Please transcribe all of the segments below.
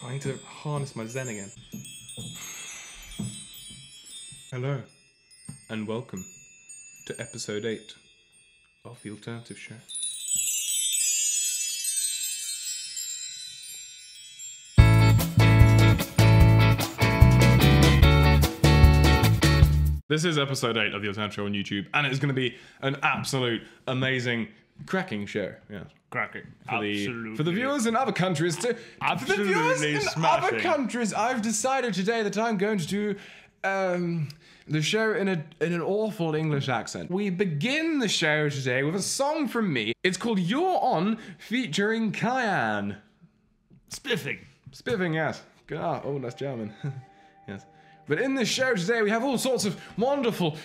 I need to harness my zen again. Hello, and welcome to episode 8 of The Alternative Show. This is episode 8 of The Alternative Show on YouTube, and it's going to be an absolute amazing, cracking show. Yeah. Cracking. For the viewers in other countries, Absolutely for the viewers in smashing. other countries, I've decided today that I'm going to do the show in an awful English accent. We begin the show today with a song from me. It's called You're On, featuring Cayenne. Spiffing. Spiffing, yes. Oh, that's German. Yes. But in this show today, we have all sorts of wonderful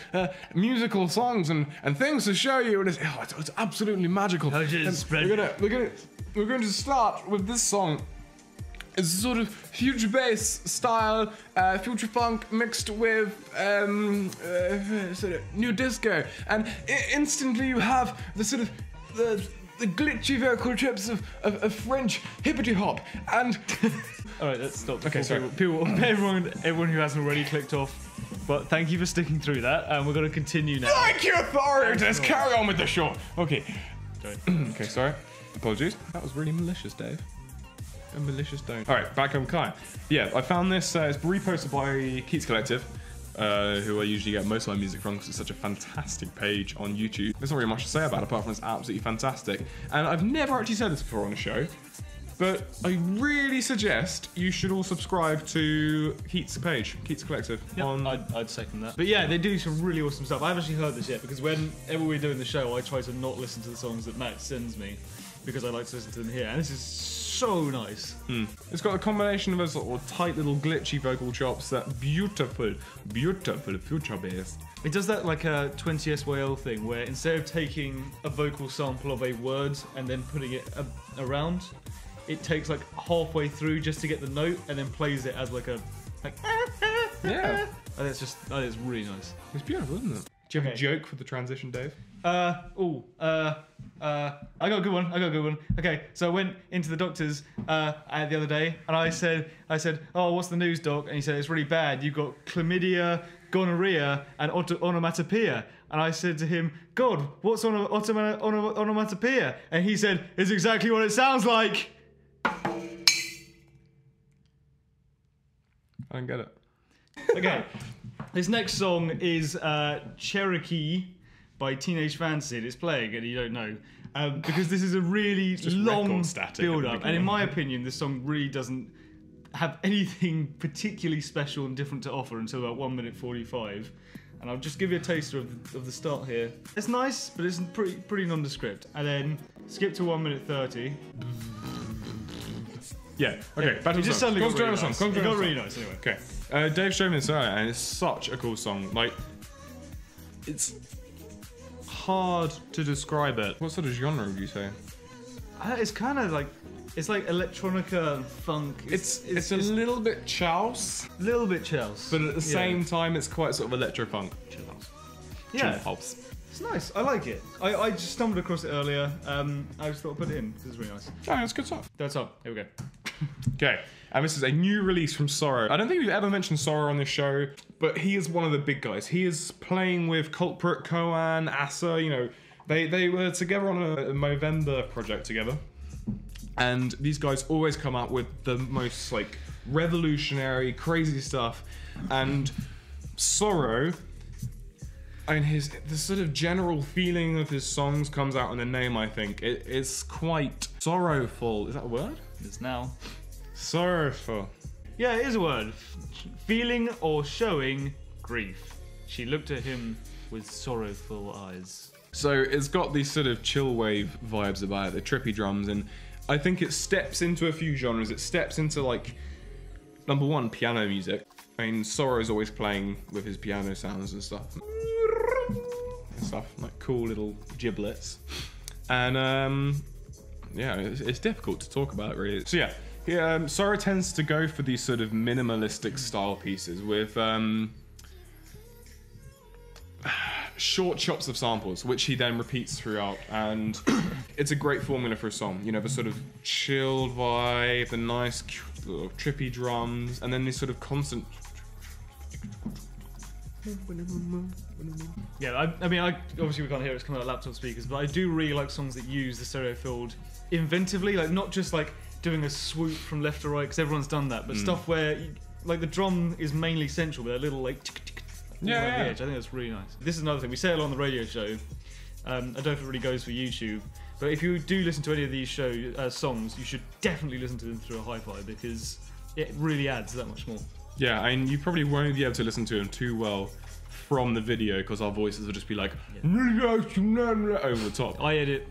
musical songs and things to show you. And it's absolutely magical. We're going to start with this song. It's sort of future bass style, future funk mixed with sort of new disco. And instantly you have the sort of the glitchy vocal trips of French hippity hop. And Alright, let's stop. Okay, sorry. Everyone who hasn't already clicked off. But thank you for sticking through that, and we're going to continue now. Thank you, authorities. Carry on with the show. Okay. Sorry. Okay, sorry. Apologies. That was really malicious, Dave. A malicious tone. All right, back on Kai. Yeah, I found this. It's reposted by Keats Collective, who I usually get most of my music from because it's such a fantastic page on YouTube. There's not really much to say about it apart from it's absolutely fantastic. And I've never actually said this before on a show, but I really suggest you should all subscribe to Keats' page, Keats Collective. Yep, I'd second that. But yeah, they do some really awesome stuff. I haven't actually heard this yet because whenever we're doing the show, I try to not listen to the songs that Matt sends me because I like to listen to them here. And this is so nice. It's got a combination of a sort of tight little glitchy vocal chops that beautiful future bass. It does that like a 20SYL thing where instead of taking a vocal sample of a word and then putting it around, it takes like halfway through just to get the note and then plays it as like Yeah. And that is really nice. It's beautiful, isn't it? Do you have a joke for the transition, Dave? I got a good one. Okay, so I went into the doctor's the other day and I said, oh, what's the news, doc? And he said, it's really bad. You've got chlamydia, gonorrhea, and onomatopoeia. And I said to him, God, what's onomatopoeia? And he said, it's exactly what it sounds like. I don't get it. Okay, this next song is Cherokee by Teenage Fancid. It's playing and you don't know. Because this is a really long build-up. And in my opinion, this song really doesn't have anything particularly special and different to offer until about 1 minute 45. And I'll just give you a taster of the start here. It's nice, but it's pretty nondescript. And then skip to 1 minute 30. Yeah, okay, back to the song. It got really nice anyway. Okay, Dave showed me this earlier, and it's such a cool song. Like, it's hard to describe it. What sort of genre would you say? It's kind of like, it's like electronica and funk. It's a little bit chouse. Little bit chouse. But at the same time, it's quite sort of electro-funk. Chill house. Yeah. Chill house. It's nice. I like it. I just stumbled across it earlier. I just thought I'd put it in because it's really nice. Oh, it's good stuff. That's up. Here we go. Okay, and this is a new release from Sorrow. I don't think we've ever mentioned Sorrow on this show, but he is one of the big guys. He is playing with Culprit, Koan, Asa, you know. They were together on a Movember project together. And these guys always come up with the most, like, revolutionary, crazy stuff. And Sorrow, I mean, the sort of general feeling of his songs comes out in the name, I think. It's quite sorrowful. Is that a word? It's now. Sorrowful. Yeah, it is a word. Feeling or showing grief. She looked at him with sorrowful eyes. So it's got these sort of chill wave vibes about it, the trippy drums, and I think it steps into a few genres. It steps into, like, number one, piano music. I mean, Sorrow's always playing with his piano sounds and stuff. Like cool little giblets. And yeah, it's difficult to talk about, really. So yeah, Sorrow tends to go for these sort of minimalistic style pieces with short chops of samples, which he then repeats throughout, and it's a great formula for a song. You know, the sort of chilled vibe, the nice trippy drums, and then this sort of constant. Yeah, I mean, obviously we can't hear it, it's coming out of laptop speakers, but I do really like songs that use the stereo field inventively, like not just like doing a swoop from left to right, because everyone's done that, but stuff where like the drum is mainly central with a little like tick, tick, the edge. I think that's really nice. This is another thing we say it on the radio show. I don't know if it really goes for YouTube, but if you do listen to any of these songs, you should definitely listen to them through a hi-fi, because it really adds that much more. Yeah, and you probably won't be able to listen to them too well from the video, because our voices will just be like over the top. I edit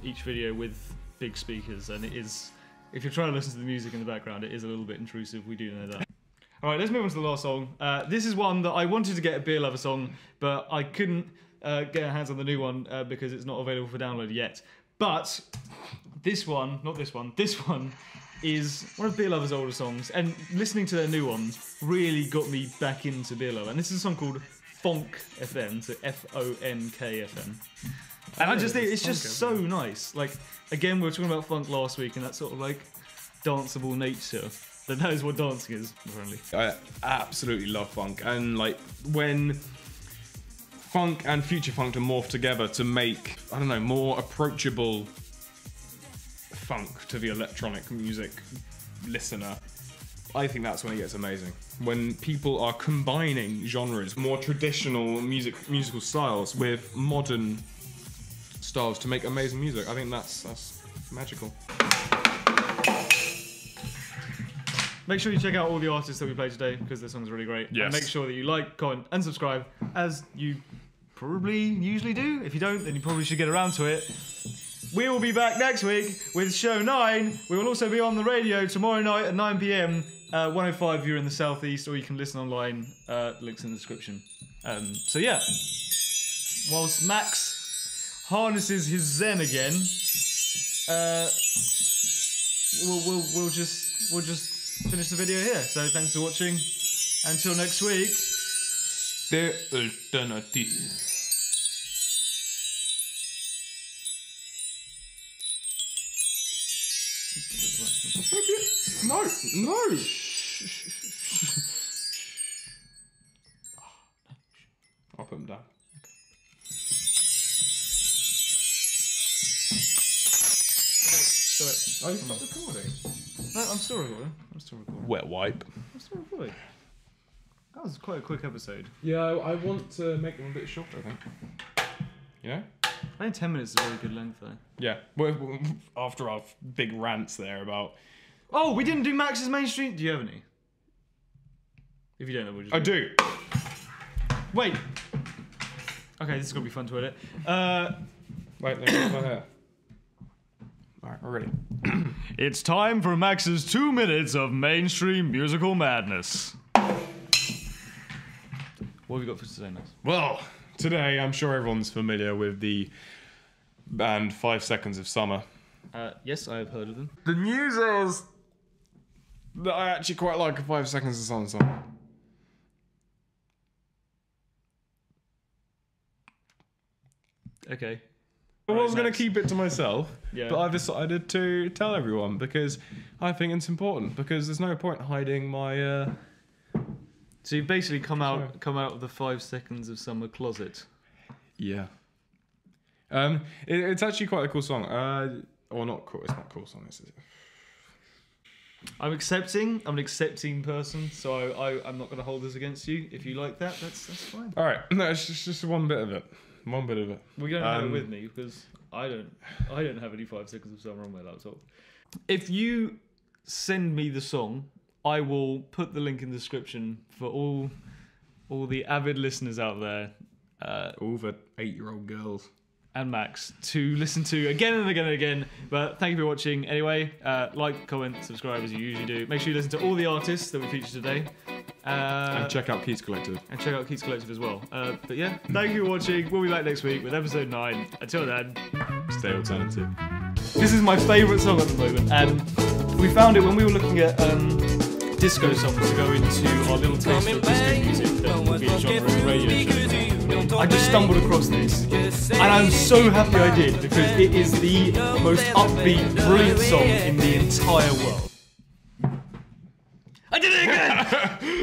each video with big speakers, and it is, if you're trying to listen to the music in the background, it is a little bit intrusive, we do know that. Alright, let's move on to the last song. This is one that I wanted to get a Beer Lover song, but I couldn't get our hands on the new one because it's not available for download yet. But this one, not this one, this one is one of Beer Lover's older songs, and listening to their new one really got me back into Beer Lover. And this is a song called Fonk FM, so F-O-N-K FM. And I just think it's just so nice. Like, again, we were talking about funk last week, and that sort of like danceable nature. That is what dancing is, apparently. I absolutely love funk, and like when funk and future funk to morph together to make, I don't know, more approachable funk to the electronic music listener, I think that's when it gets amazing. When people are combining genres, more traditional musical styles with modern styles to make amazing music. I think that's magical. Make sure you check out all the artists that we played today, because their songs are really great. Yes. And make sure that you like, comment, and subscribe, as you probably usually do. If you don't, then you probably should get around to it. We will be back next week with show 9. We will also be on the radio tomorrow night at 9 PM, 105 if you're in the southeast, or you can listen online. Links in the description. So yeah, whilst Max harnesses his zen again, we'll just finish the video here. So thanks for watching. Until next week. The alternative. No. I'll put them down. Oh, you stopped recording? No, I'm still recording. Wet wipe. I'm still recording. That was quite a quick episode. Yeah, I want to make them a bit shorter, I think. You know? I think 10 minutes is a very good length, though. Yeah. Well, after our big rants there about... Oh, we didn't do Max's mainstream. Do you have any? If you don't know, we'll just... I do. Wait. Okay, this is going to be fun to edit. Wait, let me get my hair. Alright, we're ready. It's time for Max's 2 minutes of mainstream musical madness. What have we got for today, Max? Well, today I'm sure everyone's familiar with the band 5 Seconds of Summer. Yes, I have heard of them. The news is that I actually quite like a 5 Seconds of Summer song. Okay. I was going to keep it to myself, Yeah. but I've decided to tell everyone because I think it's important, because there's no point hiding my... So you've basically come out of the 5 Seconds of Summer closet. Yeah. It's actually quite a cool song. Or not cool, it's not a cool song. I'm an accepting person, so I'm not going to hold this against you. If you like that, that's fine. Alright, no, it's just one bit of it. One bit of it. Well, you don't have it with me, because I don't have any 5 Seconds of Summer on my laptop. If you send me the song, I will put the link in the description for all the avid listeners out there. All the 8-year-old girls. And Max to listen to again and again and again. But thank you for watching. Anyway, like, comment, subscribe as you usually do. Make sure you listen to all the artists that we featured today. And check out Keats Collective. And check out Keats Collective as well. But yeah, thank you for watching. We'll be back next week with episode 9. Until then, stay alternative. This is my favourite song at the moment, and we found it when we were looking at disco songs to go into our little taste of disco music that will be a genre in the radio show. I just stumbled across this, and I'm so happy I did because it is the most upbeat, brilliant song in the entire world. I did it again!